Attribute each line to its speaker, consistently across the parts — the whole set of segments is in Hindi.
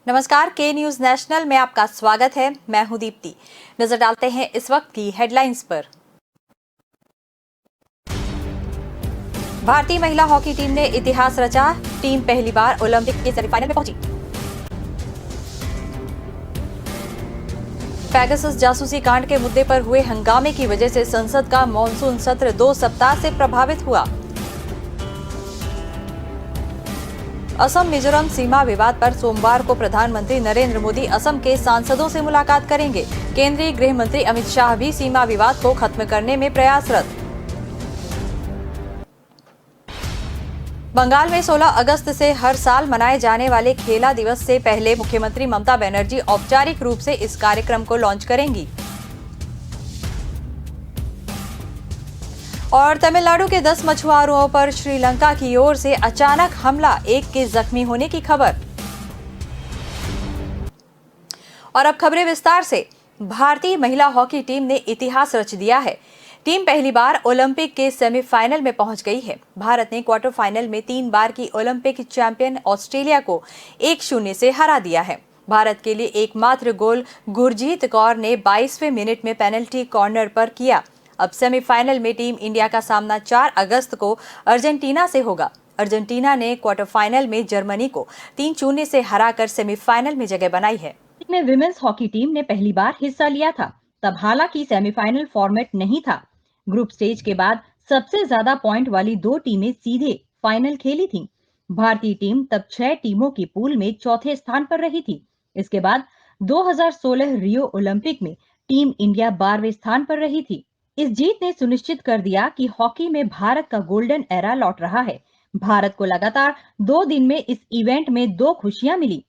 Speaker 1: नमस्कार, के न्यूज नेशनल में आपका स्वागत है। मैं हूं दीप्ति। नजर डालते हैं इस वक्त की हेडलाइंस पर। भारतीय महिला हॉकी टीम ने इतिहास रचा। टीम पहली बार ओलंपिक के सेमीफाइनल में पहुंची। पेगासस जासूसी कांड के मुद्दे पर हुए हंगामे की वजह से संसद का मॉनसून सत्र 2 सप्ताह से प्रभावित हुआ। असम मिजोरम सीमा विवाद पर सोमवार को प्रधानमंत्री नरेंद्र मोदी असम के सांसदों से मुलाकात करेंगे। केंद्रीय गृह मंत्री अमित शाह भी सीमा विवाद को खत्म करने में प्रयासरत। बंगाल में 16 अगस्त से हर साल मनाए जाने वाले खेला दिवस से पहले मुख्यमंत्री ममता बनर्जी औपचारिक रूप से इस कार्यक्रम को लॉन्च करेंगी। और तमिलनाडु के 10 मछुआरों पर श्रीलंका की ओर से अचानक हमला, एक के जख्मी होने की खबर। और अब खबरें विस्तार से। भारतीय महिला हॉकी टीम ने इतिहास रच दिया है। टीम पहली बार ओलंपिक के सेमीफाइनल में पहुंच गई है। भारत ने क्वार्टर फाइनल में 3 बार की ओलंपिक चैंपियन ऑस्ट्रेलिया को 1-0 से हरा दिया है। भारत के लिए एकमात्र गोल गुरजीत कौर ने 22वें मिनट में पेनल्टी कॉर्नर पर किया। अब सेमीफाइनल में टीम इंडिया का सामना 4 अगस्त को अर्जेंटीना से होगा। अर्जेंटीना ने क्वार्टर फाइनल में जर्मनी को 3-0 से हराकर सेमीफाइनल में जगह बनाई है।
Speaker 2: में विमेंस हॉकी टीम ने पहली बार हिस्सा लिया था। तब हालांकि सेमीफाइनल फॉर्मेट नहीं था। ग्रुप स्टेज के बाद सबसे ज्यादा पॉइंट वाली 2 टीमें सीधे फाइनल खेली थीं। भारतीय टीम तब 6 टीमों की पूल में चौथे स्थान पर रही थी। इसके बाद 2016 रियो ओलंपिक में टीम इंडिया 12वें स्थान पर रही थी। इस जीत ने सुनिश्चित कर दिया कि हॉकी में भारत का गोल्डन एरा लौट रहा है। भारत को लगातार 2 दिन में इस इवेंट में 2 खुशियां मिली।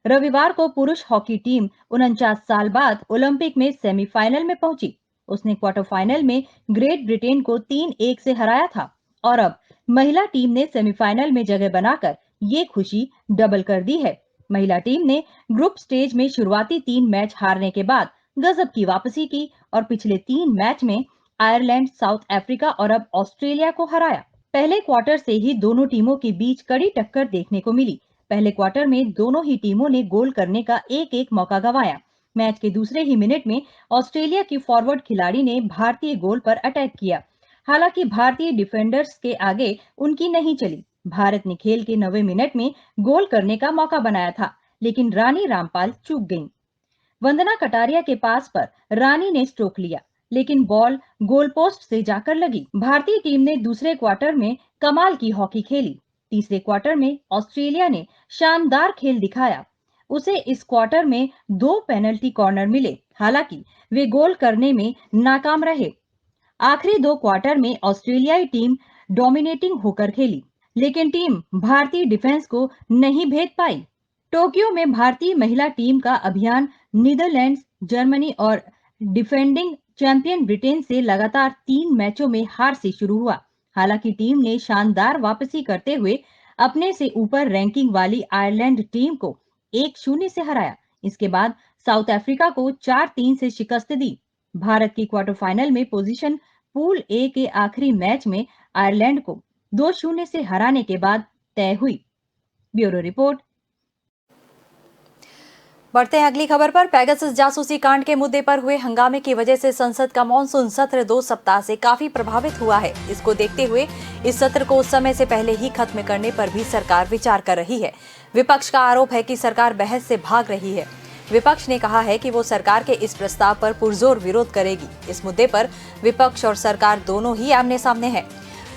Speaker 2: रविवार को पुरुष हॉकी टीम 49 साल बाद ओलंपिक में सेमीफाइनल में पहुंची। उसने क्वार्टर फाइनल में ग्रेट ब्रिटेन को 3-1 से हराया था। और अब महिला टीम ने सेमीफाइनल में जगह बनाकर ये खुशी डबल कर दी है। महिला टीम ने ग्रुप स्टेज में शुरुआती 3 मैच हारने के बाद गजब की वापसी की और पिछले 3 मैच में आयरलैंड, साउथ अफ्रीका और अब ऑस्ट्रेलिया को हराया। पहले क्वार्टर से ही दोनों टीमों के बीच कड़ी टक्कर देखने को मिली। पहले क्वार्टर में दोनों ही टीमों ने गोल करने का एक मौका गंवाया। मैच के दूसरे ही मिनट में ऑस्ट्रेलिया की फॉरवर्ड खिलाड़ी ने भारतीय गोल पर अटैक किया। हालांकि भारतीय डिफेंडर्स के आगे उनकी नहीं चली। भारत ने खेल के 90 मिनट में गोल करने का मौका बनाया था, लेकिन रानी रामपाल चूक गईं। वंदना कटारिया के पास पर रानी ने स्ट्रोक लिया, लेकिन बॉल गोल पोस्ट से जाकर लगी। भारतीय टीम ने दूसरे क्वार्टर में कमाल की हॉकी खेली। तीसरे क्वार्टर में ऑस्ट्रेलिया ने शानदार खेल दिखाया। उसे इस क्वार्टर में 2 पेनल्टी कॉर्नर मिले, हालांकि वे गोल करने में नाकाम रहे। आखिरी 2 क्वार्टर में ऑस्ट्रेलियाई टीम डोमिनेटिंग होकर खेली, लेकिन टीम भारतीय डिफेंस को नहीं भेद पाई। टोक्यो में भारतीय महिला टीम का अभियान नीदरलैंड्स, जर्मनी और डिफेंडिंग चैंपियन ब्रिटेन से लगातार 3 मैचों में हार से शुरू हुआ। हालांकि टीम ने शानदार वापसी करते हुए अपने से ऊपर रैंकिंग वाली आयरलैंड टीम को 1-0 से हराया। इसके बाद साउथ अफ्रीका को 4-3 से शिकस्त दी। भारत की क्वार्टर फाइनल में पोजीशन पूल ए के आखिरी मैच में आयरलैंड को 2-0 से हराने के बाद तय हुई। Bureau report.
Speaker 1: बढ़ते हैं अगली खबर पर। पेगासस जासूसी कांड के मुद्दे पर हुए हंगामे की वजह से संसद का मॉनसून सत्र 2 सप्ताह से काफी प्रभावित हुआ है। इसको देखते हुए इस सत्र को समय से पहले ही खत्म करने पर भी सरकार विचार कर रही है। विपक्ष का आरोप है कि सरकार बहस से भाग रही है। विपक्ष ने कहा है कि वो सरकार के इस प्रस्ताव पर पुरजोर विरोध करेगी। इस मुद्दे पर विपक्ष और सरकार दोनों ही आमने सामने हैं।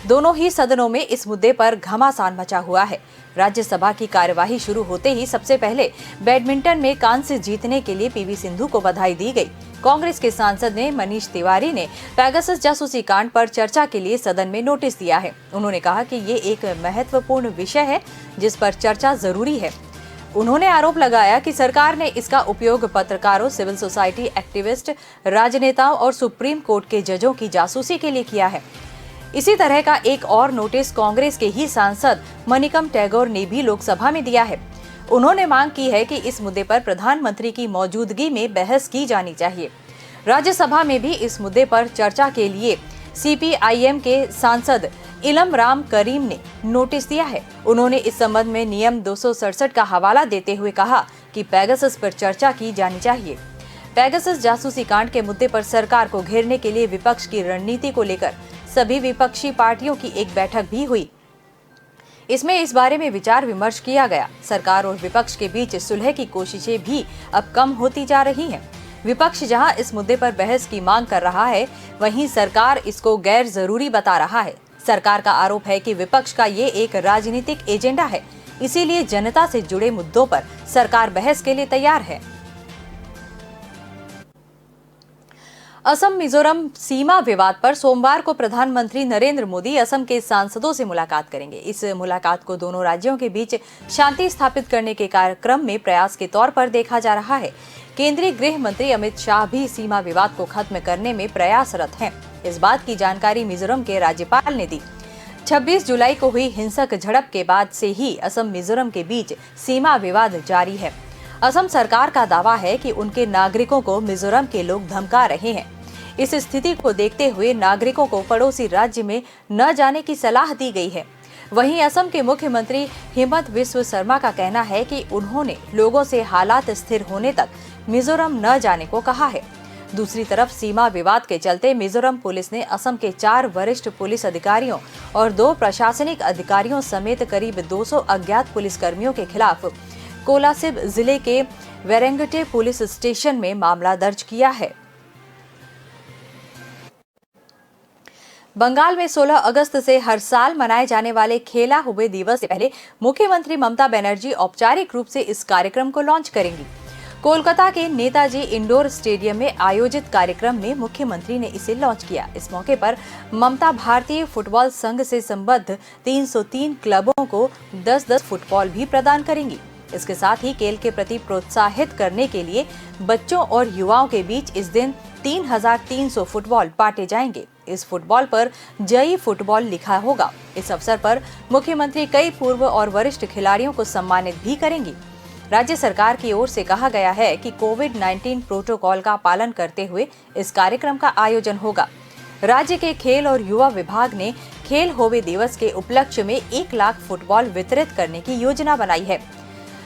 Speaker 1: दोनों ही सदनों में इस मुद्दे पर घमासान मचा हुआ है। राज्यसभा की कार्यवाही शुरू होते ही सबसे पहले बैडमिंटन में कांस्य जीतने के लिए पीवी सिंधु को बधाई दी गई। कांग्रेस के सांसद ने मनीष तिवारी ने पेगासस जासूसी कांड पर चर्चा के लिए सदन में नोटिस दिया है। उन्होंने कहा कि ये एक महत्वपूर्ण विषय है जिस पर चर्चा जरूरी है। उन्होंने आरोप लगाया कि सरकार ने इसका उपयोग पत्रकारों, सिविल सोसाइटी एक्टिविस्ट, राजनेताओं और सुप्रीम कोर्ट के जजों की जासूसी के लिए किया है। इसी तरह का एक और नोटिस कांग्रेस के ही सांसद मनिकम टैगोर ने भी लोकसभा में दिया है। उन्होंने मांग की है कि इस मुद्दे पर प्रधानमंत्री की मौजूदगी में बहस की जानी चाहिए। राज्यसभा में भी इस मुद्दे पर चर्चा के लिए सीपीआईएम के सांसद इलम राम करीम ने नोटिस दिया है। उन्होंने इस संबंध में नियम 267 का हवाला देते हुए कहा कि पेगासस पर चर्चा की जानी चाहिए। पेगासस जासूसी कांड के मुद्दे पर सरकार को घेरने के लिए विपक्ष की रणनीति को लेकर सभी विपक्षी पार्टियों की एक बैठक भी हुई। इसमें इस बारे में विचार विमर्श किया गया। सरकार और विपक्ष के बीच सुलह की कोशिशें भी अब कम होती जा रही हैं। विपक्ष जहां इस मुद्दे पर बहस की मांग कर रहा है, वहीं सरकार इसको गैर जरूरी बता रहा है। सरकार का आरोप है कि विपक्ष का ये एक राजनीतिक एजेंडा है, इसीलिए जनता से जुड़े मुद्दों पर सरकार बहस के लिए तैयार है। असम मिजोरम सीमा विवाद पर सोमवार को प्रधानमंत्री नरेंद्र मोदी असम के सांसदों से मुलाकात करेंगे। इस मुलाकात को दोनों राज्यों के बीच शांति स्थापित करने के कार्यक्रम में प्रयास के तौर पर देखा जा रहा है। केंद्रीय गृह मंत्री अमित शाह भी सीमा विवाद को खत्म करने में प्रयासरत हैं। इस बात की जानकारी मिजोरम के राज्यपाल ने दी। 26 जुलाई को हुई हिंसक झड़प के बाद से ही असम मिजोरम के बीच सीमा विवाद जारी है। असम सरकार का दावा है कि उनके नागरिकों को मिजोरम के लोग धमका रहे हैं। इस स्थिति को देखते हुए नागरिकों को पड़ोसी राज्य में न जाने की सलाह दी गई है। वहीं असम के मुख्यमंत्री हिमंत बिस्वा शर्मा का कहना है कि उन्होंने लोगों से हालात स्थिर होने तक मिजोरम न जाने को कहा है। दूसरी तरफ सीमा विवाद के चलते मिजोरम पुलिस ने असम के 4 वरिष्ठ पुलिस अधिकारियों और 2 प्रशासनिक अधिकारियों समेत करीब 200 अज्ञात पुलिसकर्मियों के खिलाफ कोलासिब जिले के वेरेंगटे पुलिस स्टेशन में मामला दर्ज किया है। बंगाल में 16 अगस्त से हर साल मनाए जाने वाले खेला हुए दिवस से पहले मुख्यमंत्री ममता बनर्जी औपचारिक रूप से इस कार्यक्रम को लॉन्च करेंगी। कोलकाता के नेताजी इंडोर स्टेडियम में आयोजित कार्यक्रम में मुख्यमंत्री ने इसे लॉन्च किया। इस मौके पर ममता भारतीय फुटबॉल संघ से संबद्ध 303 क्लबों को 10-10 फुटबॉल भी प्रदान करेंगी। इसके साथ ही खेल के प्रति प्रोत्साहित करने के लिए बच्चों और युवाओं के बीच इस दिन 3300 फुटबॉल बांटे जाएंगे। इस फुटबॉल पर जय फुटबॉल लिखा होगा। इस अवसर पर मुख्यमंत्री कई पूर्व और वरिष्ठ खिलाड़ियों को सम्मानित भी करेंगी। राज्य सरकार की ओर से कहा गया है कि कोविड-19 प्रोटोकॉल का पालन करते हुए इस कार्यक्रम का आयोजन होगा। राज्य के खेल और युवा विभाग ने खेल होवे दिवस के उपलक्ष्य में 1 लाख फुटबॉल वितरित करने की योजना बनाई है।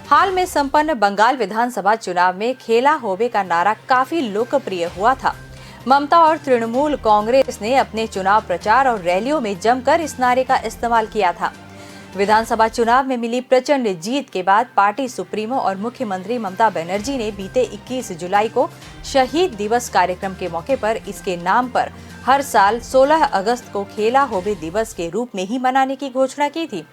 Speaker 1: हाल में संपन्न बंगाल विधानसभा चुनाव में खेला होवे का नारा काफी लोकप्रिय हुआ था। ममता और तृणमूल कांग्रेस ने अपने चुनाव प्रचार और रैलियों में जमकर इस नारे का इस्तेमाल किया था। विधानसभा चुनाव में मिली प्रचंड जीत के बाद पार्टी सुप्रीमो और मुख्यमंत्री ममता बनर्जी ने बीते 21 जुलाई को शहीद दिवस कार्यक्रम के मौके पर इसके नाम पर हर साल 16 अगस्त को खेला होवे दिवस के रूप में ही मनाने की घोषणा की थी।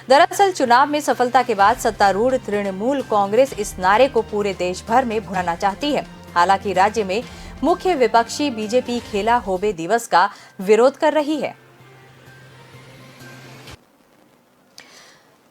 Speaker 1: दरअसल चुनाव में सफलता के बाद सत्तारूढ़ तृणमूल कांग्रेस इस नारे को पूरे देश भर में भुनाना चाहती है। हालांकि राज्य में मुख्य विपक्षी बीजेपी खेला होवे दिवस का विरोध कर रही है।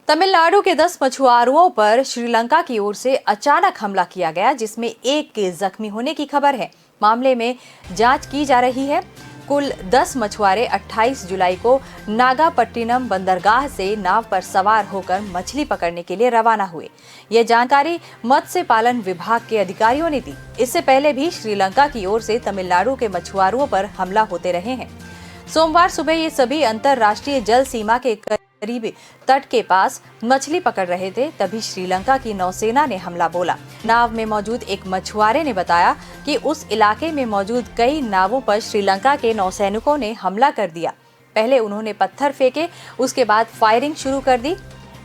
Speaker 1: तमिलनाडु के 10 मछुआरों पर श्रीलंका की ओर से अचानक हमला किया गया, जिसमें एक के जख्मी होने की खबर है। मामले में जांच की जा रही है। कुल 10 मछुआरे 28 जुलाई को नागापट्टिनम बंदरगाह से नाव पर सवार होकर मछली पकड़ने के लिए रवाना हुए। यह जानकारी मत्स्य पालन विभाग के अधिकारियों ने दी। इससे पहले भी श्रीलंका की ओर से तमिलनाडु के मछुआरों पर हमला होते रहे हैं। सोमवार सुबह ये सभी अंतर्राष्ट्रीय जल सीमा के करीबी तट के पास मछली पकड़ रहे थे, तभी श्रीलंका की नौसेना ने हमला बोला। नाव में मौजूद एक मछुआरे ने बताया कि उस इलाके में मौजूद कई नावों पर श्रीलंका के नौसैनिकों ने हमला कर दिया। पहले उन्होंने पत्थर फेंके, उसके बाद फायरिंग शुरू कर दी।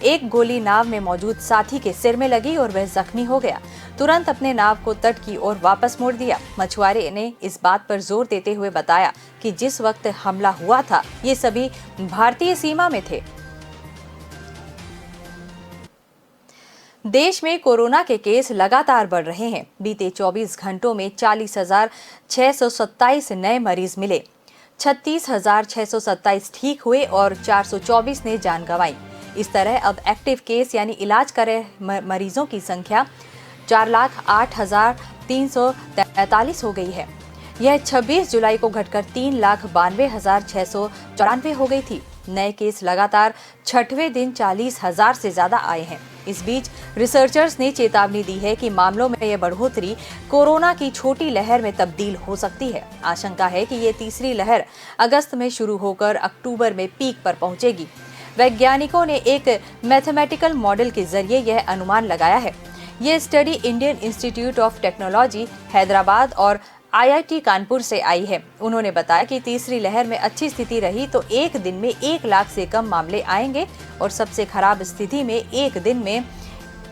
Speaker 1: एक गोली नाव में मौजूद साथी के सिर में लगी और वह जख्मी हो गया। तुरंत अपने नाव को तट की ओर वापस मोड़ दिया। मछुआरे ने इस बात पर जोर देते हुए बताया कि जिस वक्त हमला हुआ था ये सभी भारतीय सीमा में थे। देश में कोरोना के केस लगातार बढ़ रहे हैं। बीते 24 घंटों में 40,627 नए मरीज मिले, 36,627 ठीक हुए और 424 ने जान गंवाई। इस तरह अब एक्टिव केस यानी इलाज कर रहे मरीजों की संख्या 4,08,343 हो गई है। यह 26 जुलाई को घटकर 3,92,694 हो गई थी। नए केस लगातार 6वें दिन 40,000 से ज्यादा आए हैं। इस बीच रिसर्चर्स ने चेतावनी दी है कि मामलों में यह बढ़ोतरी कोरोना की छोटी लहर में तब्दील हो सकती है। आशंका है कि ये तीसरी लहर अगस्त में शुरू होकर अक्टूबर में पीक पर पहुंचेगी। वैज्ञानिकों ने एक मैथमेटिकल मॉडल के जरिए यह अनुमान लगाया है। ये study Indian institute of technology Hyderabad और IIT कानपुर से आई है। उन्होंने बताया कि तीसरी लहर में अच्छी स्थिति रही तो एक दिन में 1 लाख से कम मामले आएंगे और सबसे खराब स्थिति में एक दिन में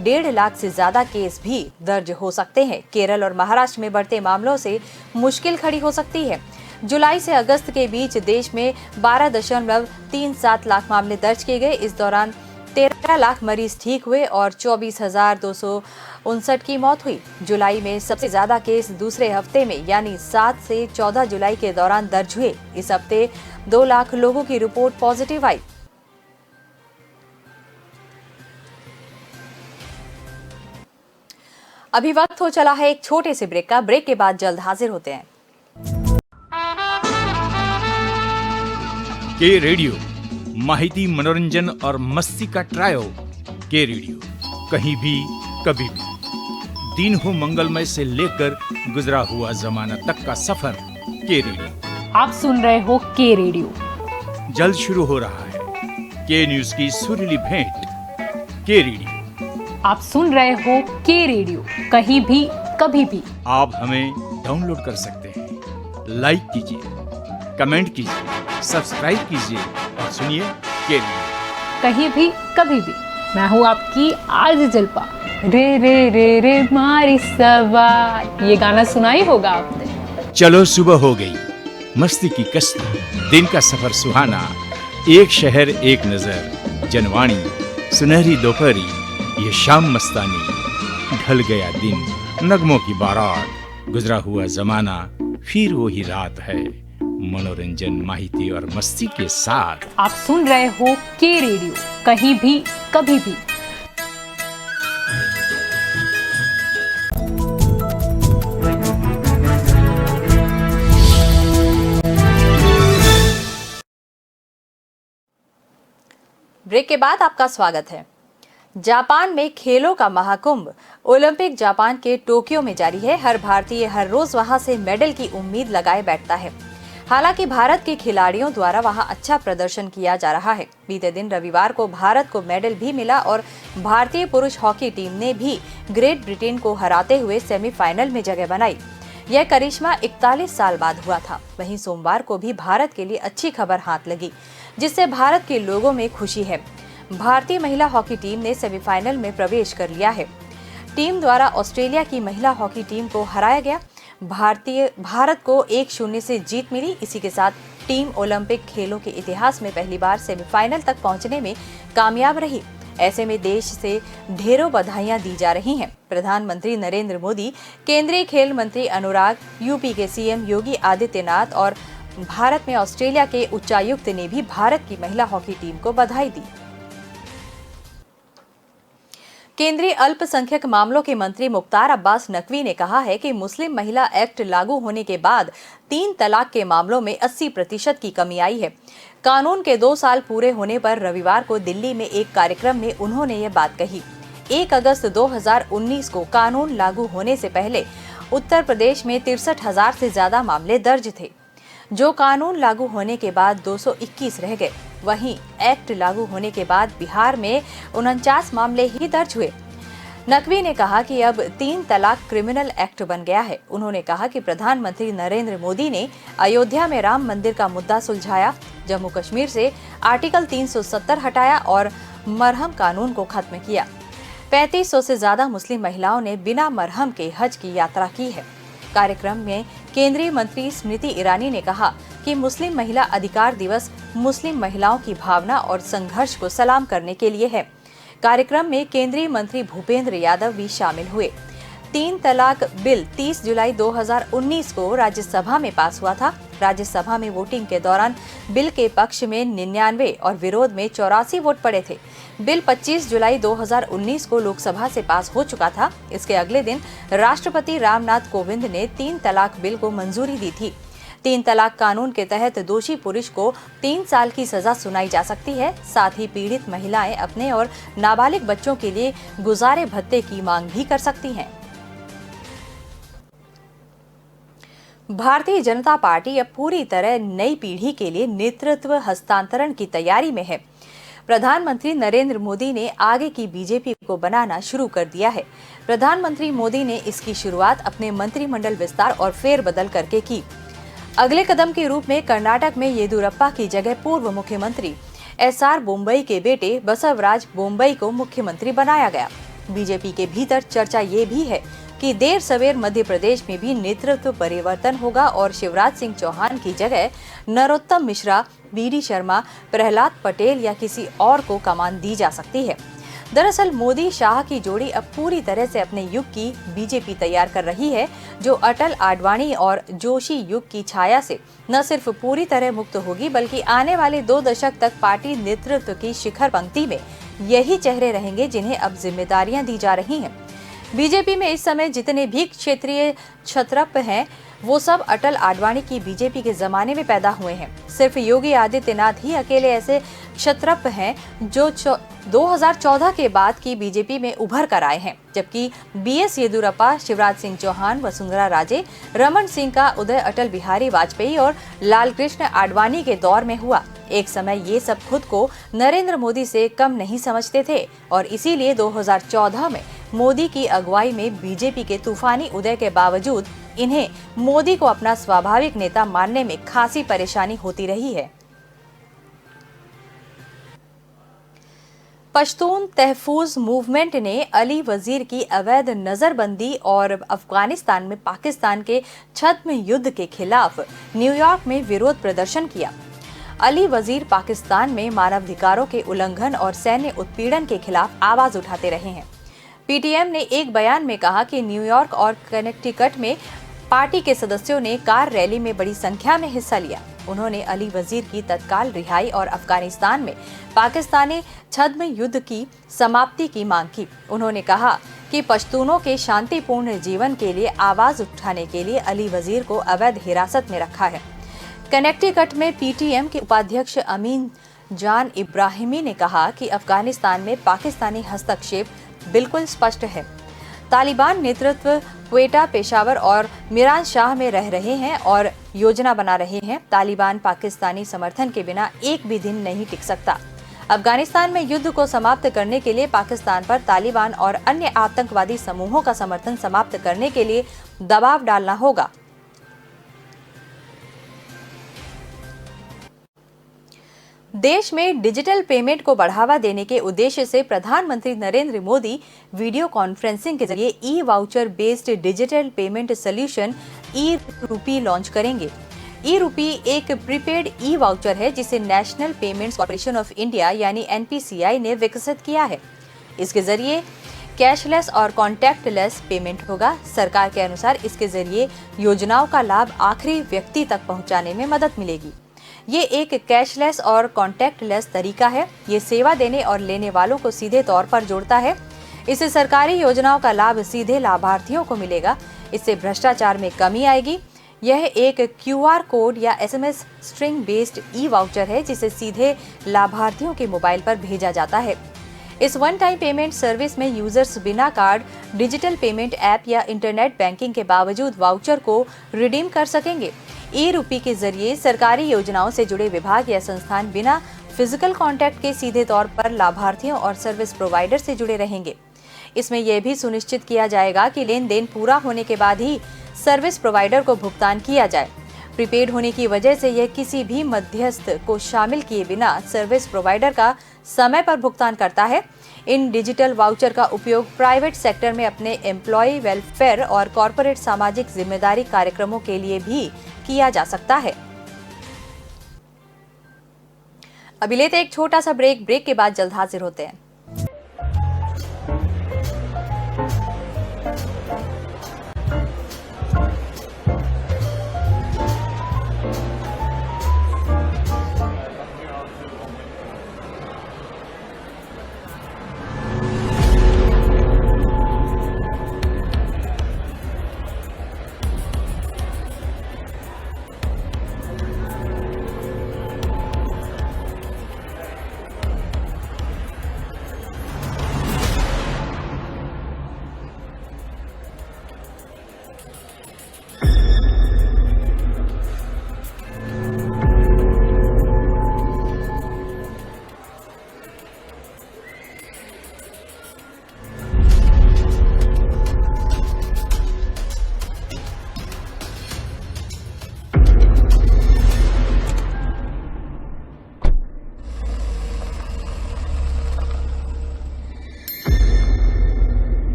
Speaker 1: 1.5 लाख से ज्यादा केस भी दर्ज हो सकते हैं। केरल और महाराष्ट्र में बढ़ते मामलों से मुश्किल खड़ी हो सकती है। जुलाई से अगस्त के बीच देश में 12.37 लाख मामले दर्ज किए गए। इस दौरान 13 लाख मरीज ठीक हुए और 24,259 की मौत हुई। जुलाई में सबसे ज्यादा केस दूसरे हफ्ते में यानी 7 से 14 जुलाई के दौरान दर्ज हुए। इस हफ्ते 2 लाख लोगों की रिपोर्ट पॉजिटिव आई। अभी वक्त हो चला है एक छोटे से ब्रेक का। ब्रेक के बाद जल्द हाजिर होते हैं।
Speaker 3: के रेडियो माहिती, मनोरंजन और मस्ती का ट्रायो। के रेडियो कहीं भी कभी भी, दिन हो मंगलमय से लेकर गुजरा हुआ जमाना तक का सफर। के रेडियो
Speaker 4: आप सुन रहे हो के रेडियो।
Speaker 3: जल्द शुरू हो रहा है के न्यूज की सुरीली भेंट। के रेडियो
Speaker 4: आप सुन रहे हो के रेडियो, कहीं भी कभी भी।
Speaker 3: आप हमें डाउनलोड कर सकते हैं। लाइक कीजिए, कमेंट कीजिए, सब्सक्राइब कीजिए और सुनिए के रेडियो
Speaker 4: कहीं भी कभी भी। मैं हूँ आपकी आरजे जल्पा। रे रे रे रे मारी सवार, ये गाना सुना ही होगा आपने।
Speaker 3: चलो सुबह हो गई, मस्ती की कश्ती, दिन का सफर सुहाना, एक शहर एक नजर, जनवाणी, सुनहरी दोपहरी, ये शाम मस्तानी, ढल गया दिन, नगमों की बारात, गुजरा हुआ जमाना, फिर वही रात है, मनोरंजन, माहिती और मस्ती के साथ।
Speaker 4: आप सुन रहे हो के रेडियो, कहीं भी कभी भी।
Speaker 1: ब्रेक के बाद आपका स्वागत है। जापान में खेलों का महाकुंभ ओलंपिक जापान के टोक्यो में जारी है। हर भारतीय हर रोज वहां से मेडल की उम्मीद लगाए बैठता है। हालांकि भारत के खिलाड़ियों द्वारा वहां अच्छा प्रदर्शन किया जा रहा है। बीते दिन रविवार को भारत को मेडल भी मिला और भारतीय पुरुष हॉकी टीम ने भी ग्रेट ब्रिटेन को हराते हुए सेमीफाइनल में जगह बनाई। यह करिश्मा 41 साल बाद हुआ था। वहीं सोमवार को भी भारत के लिए अच्छी खबर हाथ लगी, जिससे भारत के लोगों में खुशी है। भारतीय महिला हॉकी टीम ने सेमीफाइनल में प्रवेश कर लिया है। टीम द्वारा ऑस्ट्रेलिया की महिला हॉकी टीम को हराया गया। भारत को 1-0 से जीत मिली। इसी के साथ टीम ओलंपिक खेलों के इतिहास में पहली बार सेमीफाइनल तक पहुंचने में कामयाब रही। ऐसे में देश से ढेरों बधाइयां दी जा रही हैं। प्रधानमंत्री नरेंद्र मोदी, केंद्रीय खेल मंत्री अनुराग, यूपी के सीएम योगी आदित्यनाथ और भारत में ऑस्ट्रेलिया के उच्चायुक्त ने भी भारत की महिला हॉकी टीम को बधाई दी। केंद्रीय अल्पसंख्यक मामलों के मंत्री मुख्तार अब्बास नकवी ने कहा है कि मुस्लिम महिला एक्ट लागू होने के बाद 3 तलाक के मामलों में 80% की कमी आई है। कानून के 2 साल पूरे होने पर रविवार को दिल्ली में एक कार्यक्रम में उन्होंने ये बात कही। 1 अगस्त 2019 को कानून लागू होने से पहले उत्तर प्रदेश में 63,000 से ज्यादा मामले दर्ज थे, जो कानून लागू होने के बाद 221 रह गए। वहीं एक्ट लागू होने के बाद बिहार में 49 मामले ही दर्ज हुए। नकवी ने कहा कि अब 3 तलाक क्रिमिनल एक्ट बन गया है। उन्होंने कहा कि प्रधानमंत्री नरेंद्र मोदी ने अयोध्या में राम मंदिर का मुद्दा सुलझाया, जम्मू कश्मीर से आर्टिकल 370 हटाया और मरहम कानून को खत्म किया। 3500 से ज्यादा मुस्लिम महिलाओं ने बिना मरहम के हज की यात्रा की है। कार्यक्रम में केंद्रीय मंत्री स्मृति ईरानी ने कहा कि मुस्लिम महिला अधिकार दिवस मुस्लिम महिलाओं की भावना और संघर्ष को सलाम करने के लिए है। कार्यक्रम में केंद्रीय मंत्री भूपेंद्र यादव भी शामिल हुए। 3 तलाक बिल 30 जुलाई 2019 को राज्यसभा में पास हुआ था। राज्यसभा में वोटिंग के दौरान बिल के पक्ष में 99 और विरोध में 84 वोट पड़े थे। बिल 25 जुलाई 2019 को लोकसभा से पास हो चुका था। इसके अगले दिन राष्ट्रपति रामनाथ कोविंद ने 3 तलाक बिल को मंजूरी दी थी। 3 तलाक कानून के तहत दोषी पुरुष को 3 साल की सजा सुनाई जा सकती है। साथ ही पीड़ित महिलाएं अपने और नाबालिग बच्चों के लिए गुजारे भत्ते की मांग भी कर सकती हैं। भारतीय जनता पार्टी अब पूरी तरह नई पीढ़ी के लिए नेतृत्व हस्तांतरण की तैयारी में है। प्रधानमंत्री नरेंद्र मोदी ने आगे की बीजेपी को बनाना शुरू कर दिया है। प्रधानमंत्री मोदी ने इसकी शुरुआत अपने मंत्रिमंडल विस्तार और फेरबदल करके की। अगले कदम के रूप में कर्नाटक में येदियुरप्पा की जगह पूर्व मुख्यमंत्री SR बोम्मई के बेटे बसवराज बोम्मई को मुख्यमंत्री बनाया गया। बीजेपी के भीतर चर्चा ये भी है कि देर सवेर मध्य प्रदेश में भी नेतृत्व परिवर्तन होगा और शिवराज सिंह चौहान की जगह नरोत्तम मिश्रा, BD शर्मा, प्रहलाद पटेल या किसी और को कमान दी जा सकती है। दरअसल मोदी शाह की जोड़ी अब पूरी तरह से अपने युग की बीजेपी तैयार कर रही है, जो अटल, आडवाणी और जोशी युग की छाया से न सिर्फ पूरी तरह मुक्त होगी बल्कि आने वाले 2 दशक तक पार्टी नेतृत्व की शिखर पंक्ति में यही चेहरे रहेंगे जिन्हें अब जिम्मेदारियां दी जा रही हैं। बीजेपी में इस समय जितने भी क्षेत्रीय क्षत्रप हैं, वो सब अटल, आडवाणी की बीजेपी के जमाने में पैदा हुए हैं। सिर्फ योगी आदित्यनाथ ही अकेले ऐसे क्षत्रप हैं जो 2014 के बाद की बीजेपी में उभर कर आए हैं, जबकि BS येदियुरप्पा, शिवराज सिंह चौहान, वसुंधरा राजे, रमन सिंह का उदय अटल बिहारी वाजपेयी और लालकृष्ण आडवाणी के दौर में हुआ। एक समय ये सब खुद को नरेंद्र मोदी से कम नहीं समझते थे और इसीलिए 2014 में मोदी की अगुवाई में बीजेपी के तूफानी उदय के बावजूद इन्हें मोदी को अपना स्वाभाविक नेता मानने में खासी परेशानी होती रही है। पश्तून तहफूज मूवमेंट ने अली वजीर की अवैध नजरबंदी और अफगानिस्तान में पाकिस्तान के छद्म युद्ध के खिलाफ न्यूयॉर्क में विरोध प्रदर्शन किया। अली वजीर पाकिस्तान में मानवाधिकारों के उल्लंघन और सैन्य उत्पीड़न के खिलाफ आवाज उठाते रहे हैं। PTM ने एक बयान में कहा कि न्यूयॉर्क और कनेक्टिकट में पार्टी के सदस्यों ने कार रैली में बड़ी संख्या में हिस्सा लिया। उन्होंने अली वजीर की तत्काल रिहाई और अफगानिस्तान में पाकिस्तानी छद्म युद्ध की समाप्ति की मांग की। उन्होंने कहा कि पश्तूनों के शांतिपूर्ण जीवन के लिए आवाज उठाने के लिए अली वजीर को अवैध हिरासत में रखा है। कनेक्टिकट में PTM के उपाध्यक्ष अमीन जान इब्राहिमी ने कहा कि अफगानिस्तान में पाकिस्तानी हस्तक्षेप बिल्कुल स्पष्ट है। तालिबान नेतृत्व क्वेटा, पेशावर और मिरान शाह में रह रहे हैं और योजना बना रहे हैं। तालिबान पाकिस्तानी समर्थन के बिना एक भी दिन नहीं टिक सकता। अफगानिस्तान में युद्ध को समाप्त करने के लिए पाकिस्तान पर तालिबान और अन्य आतंकवादी समूहों का समर्थन समाप्त करने के लिए दबाव डालना होगा। देश में डिजिटल पेमेंट को बढ़ावा देने के उद्देश्य से प्रधानमंत्री नरेंद्र मोदी वीडियो कॉन्फ्रेंसिंग के जरिए e-voucher based digital payment solution e-RUPI launch करेंगे। ई-रूपी एक प्रीपेड ई-वाउचर है जिसे national payments corporation of India यानी NPCI ने विकसित किया है। इसके जरिए कैशलेस और कॉन्टैक्टलेस पेमेंट होगा। सरकार के अनुसार इसके जरिए योजनाओं का लाभ आखिरी व्यक्ति तक पहुंचाने में मदद मिलेगी। ये एक कैशलेस और कॉन्टैक्टलेस तरीका है। ये सेवा देने और लेने वालों को सीधे तौर पर जोड़ता है। इससे सरकारी योजनाओं का लाभ सीधे लाभार्थियों को मिलेगा। इससे भ्रष्टाचार में कमी आएगी। यह एक QR कोड या SMS स्ट्रिंग बेस्ड ई-वाउचर है जिसे सीधे लाभार्थियों के मोबाइल पर भेजा जाता है। इस वन टाइम पेमेंट सर्विस में यूजर्स बिना कार्ड, डिजिटल पेमेंट ऐप या इंटरनेट बैंकिंग के बावजूद वाउचर को रिडीम कर सकेंगे। ई-रूपी के जरिए सरकारी योजनाओं से जुड़े विभाग या संस्थान बिना फिजिकल कांटेक्ट के सीधे तौर पर लाभार्थियों और सर्विस प्रोवाइडर से जुड़े रहेंगे। इसमें यह भी सुनिश्चित किया जाएगा कि लेन देन पूरा होने के बाद ही सर्विस प्रोवाइडर को भुगतान किया जाए। प्रीपेड होने की वजह से यह किसी भी मध्यस्थ को शामिल किए बिना सर्विस प्रोवाइडर का समय पर भुगतान करता है। इन डिजिटल वाउचर का उपयोग प्राइवेट सेक्टर में अपने एम्प्लॉय वेलफेयर और कॉर्पोरेट सामाजिक जिम्मेदारी कार्यक्रमों के लिए भी किया जा सकता है। अभी लेते एक छोटा सा ब्रेक के बाद जल्द हाजिर होते हैं।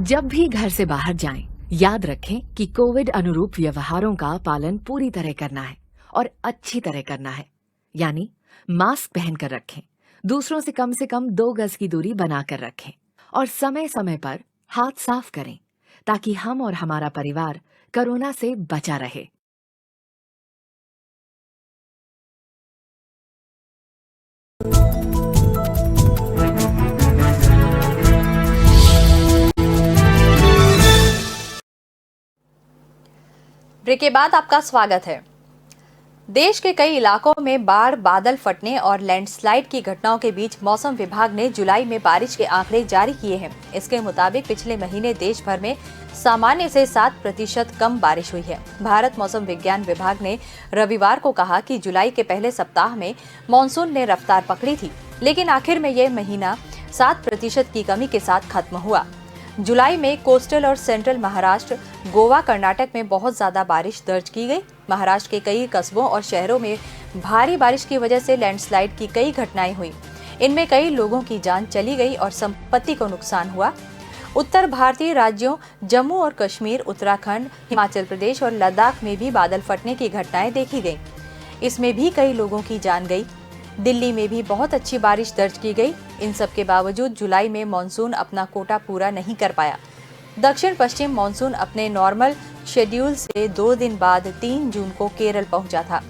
Speaker 5: जब भी घर से बाहर जाएं, याद रखें कि कोविड अनुरूप व्यवहारों का पालन पूरी तरह करना है और अच्छी तरह करना है। यानी मास्क पहनकर रखें, दूसरों से कम 2 गज की दूरी बनाकर रखें और समय समय पर हाथ साफ करें ताकि हम और हमारा परिवार कोरोना से बचा रहे।
Speaker 1: ब्रेक के बाद आपका स्वागत है। देश के कई इलाकों में बाढ़, बादल फटने और लैंडस्लाइड की घटनाओं के बीच मौसम विभाग ने जुलाई में बारिश के आंकड़े जारी किए हैं। इसके मुताबिक पिछले महीने देश भर में सामान्य से 7% कम बारिश हुई है। भारत मौसम विज्ञान विभाग ने रविवार को कहा कि जुलाई के पहले सप्ताह में मानसून ने रफ्तार पकड़ी थी, लेकिन आखिर में यह महीना 7% की कमी के साथ खत्म हुआ। जुलाई में कोस्टल और सेंट्रल महाराष्ट्र, गोवा, कर्नाटक में बहुत ज्यादा बारिश दर्ज की गई। महाराष्ट्र के कई कस्बों और शहरों में भारी बारिश की वजह से लैंडस्लाइड की कई घटनाएं हुई। इनमें कई लोगों की जान चली गई और संपत्ति को नुकसान हुआ। उत्तर भारतीय राज्यों जम्मू और कश्मीर, उत्तराखंड, हिमाचल प्रदेश और लद्दाख में भी बादल फटने की घटनाएं देखी गई। इसमें भी कई लोगों की जान गई। दिल्ली में भी बहुत अच्छी बारिश दर्ज की गई। इन सब के बावजूद जुलाई में मानसून अपना कोटा पूरा नहीं कर पाया। दक्षिण पश्चिम मानसून अपने नॉर्मल शेड्यूल से 2 दिन बाद 3 जून को केरल पहुंचा था।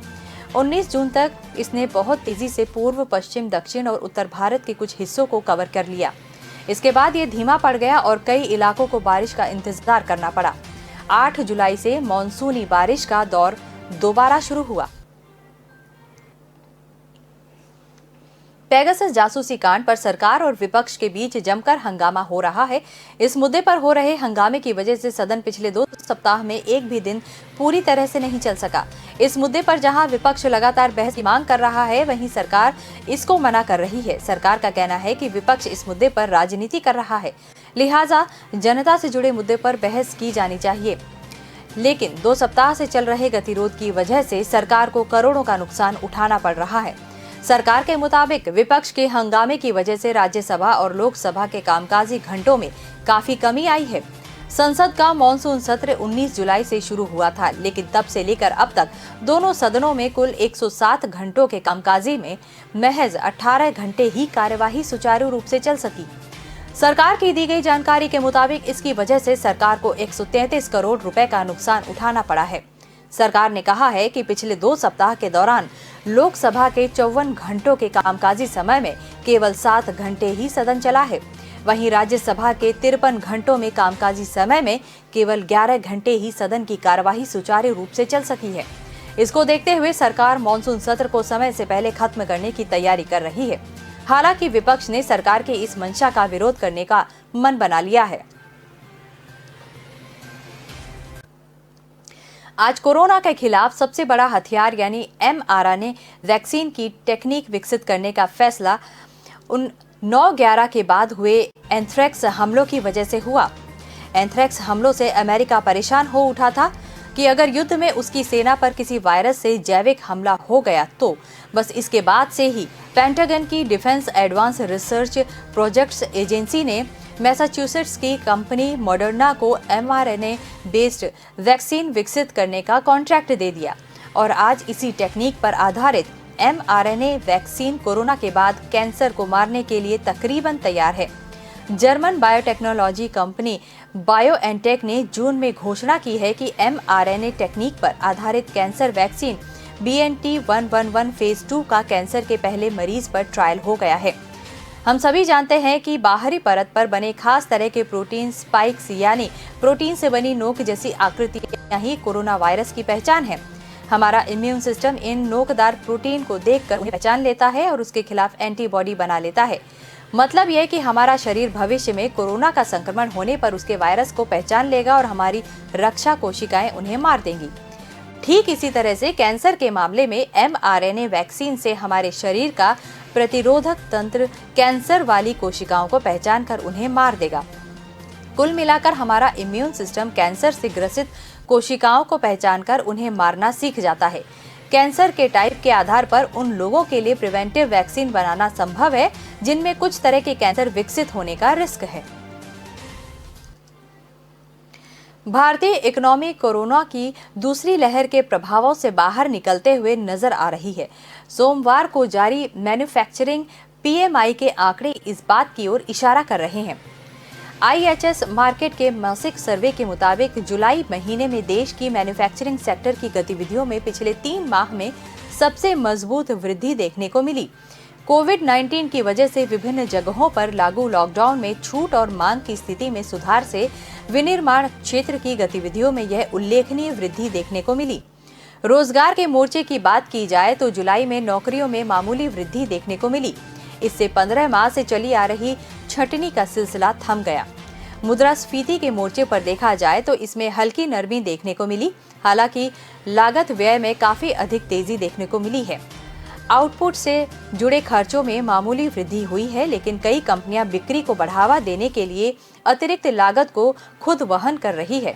Speaker 1: 19 जून तक इसने बहुत तेजी से पूर्व, पश्चिम, दक्षिण और उत्तर भारत के कुछ हिस्सों को कवर कर लिया। इसके बाद ये धीमा पड़ गया और कई इलाकों को बारिश का इंतजार करना पड़ा। 8 जुलाई से मानसूनी बारिश का दौर दोबारा शुरू हुआ। पेगासस जासूसी कांड पर सरकार और विपक्ष के बीच जमकर हंगामा हो रहा है। इस मुद्दे पर हो रहे हंगामे की वजह से सदन पिछले 2 सप्ताह में एक भी दिन पूरी तरह से नहीं चल सका। इस मुद्दे पर जहां विपक्ष लगातार बहस की मांग कर रहा है, वहीं सरकार इसको मना कर रही है। सरकार का कहना है कि विपक्ष इस मुद्दे पर राजनीति कर रहा है, लिहाजा जनता से जुड़े मुद्दे पर बहस की जानी चाहिए। लेकिन 2 सप्ताह से चल रहे गतिरोध की वजह से सरकार को करोड़ों का नुकसान उठाना पड़ रहा है। सरकार के मुताबिक विपक्ष के हंगामे की वजह से राज्यसभा और लोकसभा के कामकाजी घंटों में काफी कमी आई है। संसद का मॉनसून सत्र 19 जुलाई से शुरू हुआ था, लेकिन तब से लेकर अब तक दोनों सदनों में कुल 107 घंटों के कामकाजी में महज 18 घंटे ही कार्यवाही सुचारू रूप से चल सकी। सरकार की दी गई जानकारी के मुताबिक इसकी वजह से सरकार को 133 करोड़ रुपए का नुकसान उठाना पड़ा है। सरकार ने कहा है कि पिछले 2 सप्ताह के दौरान लोकसभा के 54 घंटों के कामकाजी समय में केवल 7 घंटे ही सदन चला है। वहीं राज्यसभा के 53 घंटों में कामकाजी समय में केवल 11 घंटे ही सदन की कार्यवाही सुचारू रूप से चल सकी है। इसको देखते हुए सरकार मॉनसून सत्र को समय से पहले खत्म करने की तैयारी कर रही है। हालांकि विपक्ष ने सरकार के इस मंशा का विरोध करने का मन बना लिया है। आज कोरोना के खिलाफ सबसे बड़ा हथियार यानी mRNA वैक्सीन की टेक्निक विकसित करने का फैसला उन 9/11 के बाद हुए एंथ्रेक्स हमलों की वजह से हुआ। एंथ्रेक्स हमलों से अमेरिका परेशान हो उठा था कि अगर युद्ध में उसकी सेना पर किसी वायरस से जैविक हमला हो गया तो बस इसके बाद से ही पेंटागन की defence advance research projects agency ने मैसाचुसेट्स की कंपनी मॉडर्ना को mRNA बेस्ड वैक्सीन विकसित करने का कॉन्ट्रैक्ट दे दिया और आज इसी टेक्निक पर आधारित mRNA वैक्सीन कोरोना के बाद कैंसर को मारने के लिए तकरीबन तैयार है। जर्मन बायोटेक्नोलॉजी कंपनी बायोएनटेक ने जून में घोषणा की है कि mRNA टेक्निक पर आधारित कैंसर वैक्सीन BNT111 फेज 2 का कैंसर के पहले मरीज पर ट्रायल हो गया है। हम सभी जानते हैं कि बाहरी परत पर बने खास तरह के प्रोटीन स्पाइक्स यानी प्रोटीन से बनी नोक जैसी आकृतियां ही कोरोना वायरस की पहचान है। हमारा इम्यून सिस्टम इन नोकदार प्रोटीन को देखकर उन्हें पहचान लेता है और उसके खिलाफ एंटीबॉडी बना लेता है। मतलब यह कि हमारा शरीर भविष्य में कोरोना का संक्रमण होने पर उसके वायरस को पहचान लेगा और हमारी रक्षा कोशिकाएं उन्हें मार देंगी। ठीक इसी तरह से कैंसर के मामले में mRNA वैक्सीन से हमारे शरीर का प्रतिरोधक तंत्र कैंसर वाली कोशिकाओं को पहचान कर उन्हें मार देगा। कुल मिलाकर हमारा इम्यून सिस्टम कैंसर से ग्रसित कोशिकाओं को पहचान कर उन्हें मारना सीख जाता है। कैंसर के टाइप के आधार पर उन लोगों के लिए प्रिवेंटिव वैक्सीन बनाना संभव है जिनमें कुछ तरह के कैंसर विकसित होने का रिस्क है। भारतीय इकोनॉमी कोरोना की दूसरी लहर के प्रभावों से बाहर निकलते हुए नजर आ रही है। सोमवार को जारी मैन्युफैक्चरिंग PMI के आंकड़े इस बात की ओर इशारा कर रहे हैं। IHS मार्केट के मासिक सर्वे के मुताबिक जुलाई महीने में देश की मैन्युफैक्चरिंग सेक्टर की गतिविधियों में पिछले 3 माह में सबसे मजबूत वृद्धि देखने को मिली। कोविड-19 की वजह से विभिन्न जगहों पर लागू लॉकडाउन में छूट और मांग की स्थिति में सुधार से विनिर्माण क्षेत्र की गतिविधियों में यह उल्लेखनीय वृद्धि देखने को मिली। रोजगार के मोर्चे की बात की जाए तो जुलाई में नौकरियों में मामूली वृद्धि देखने को मिली। इससे 15 माह से चली आ रही छंटनी का सिलसिला थम गया। मुद्रास्फीति के मोर्चे पर देखा जाए तो इसमें हल्की नरमी देखने को मिली। हालांकि लागत व्यय में काफी अधिक तेजी देखने को मिली है। आउटपुट से जुड़े खर्चों में मामूली वृद्धि हुई है, लेकिन कई कंपनियां बिक्री को बढ़ावा देने के लिए अतिरिक्त लागत को खुद वहन कर रही है।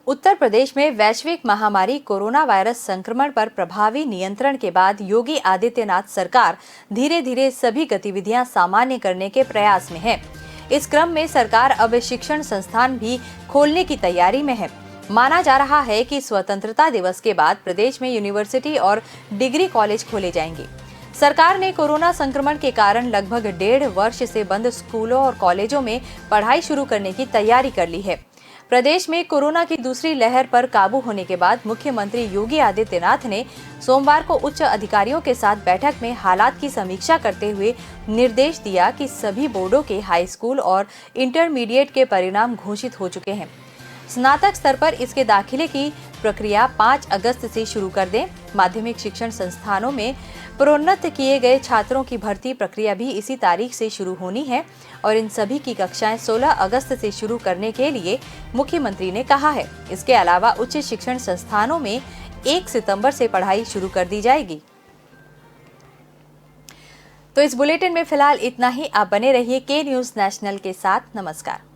Speaker 1: उत्तर प्रदेश में वैश्विक महामारी कोरोना वायरस संक्रमण पर प्रभावी नियंत्रण के बाद योगी आदित्यनाथ सरकार धीरे धीरे सभी गतिविधियां सामान्य करने के प्रयास में है। इस क्रम में सरकार अब शिक्षण संस्थान भी खोलने की तैयारी में है। माना जा रहा है कि स्वतंत्रता दिवस के बाद प्रदेश में यूनिवर्सिटी और डिग्री कॉलेज खोले जाएंगे। सरकार ने कोरोना संक्रमण के कारण लगभग 1.5 वर्ष से बंद स्कूलों और कॉलेजों में पढ़ाई शुरू करने की तैयारी कर ली है। प्रदेश में कोरोना की दूसरी लहर पर काबू होने के बाद मुख्यमंत्री योगी आदित्यनाथ ने सोमवार को उच्च अधिकारियों के साथ बैठक में हालात की समीक्षा करते हुए निर्देश दिया कि सभी बोर्डों के हाई स्कूल और इंटरमीडिएट के परिणाम घोषित हो चुके हैं। स्नातक स्तर पर इसके दाखिले की प्रक्रिया 5 अगस्त से शुरू कर दें। माध्यमिक शिक्षण संस्थानों में प्रोन्नत किए गए छात्रों की भर्ती प्रक्रिया भी इसी तारीख से शुरू होनी है और इन सभी की कक्षाएं 16 अगस्त से शुरू करने के लिए मुख्यमंत्री ने कहा है। इसके अलावा उच्च शिक्षण संस्थानों में 1 सितंबर से पढ़ाई शुरू कर दी जाएगी। तो इस बुलेटिन में फिलहाल इतना ही। आप बने रहिए के न्यूज़ नेशनल के साथ। नमस्कार।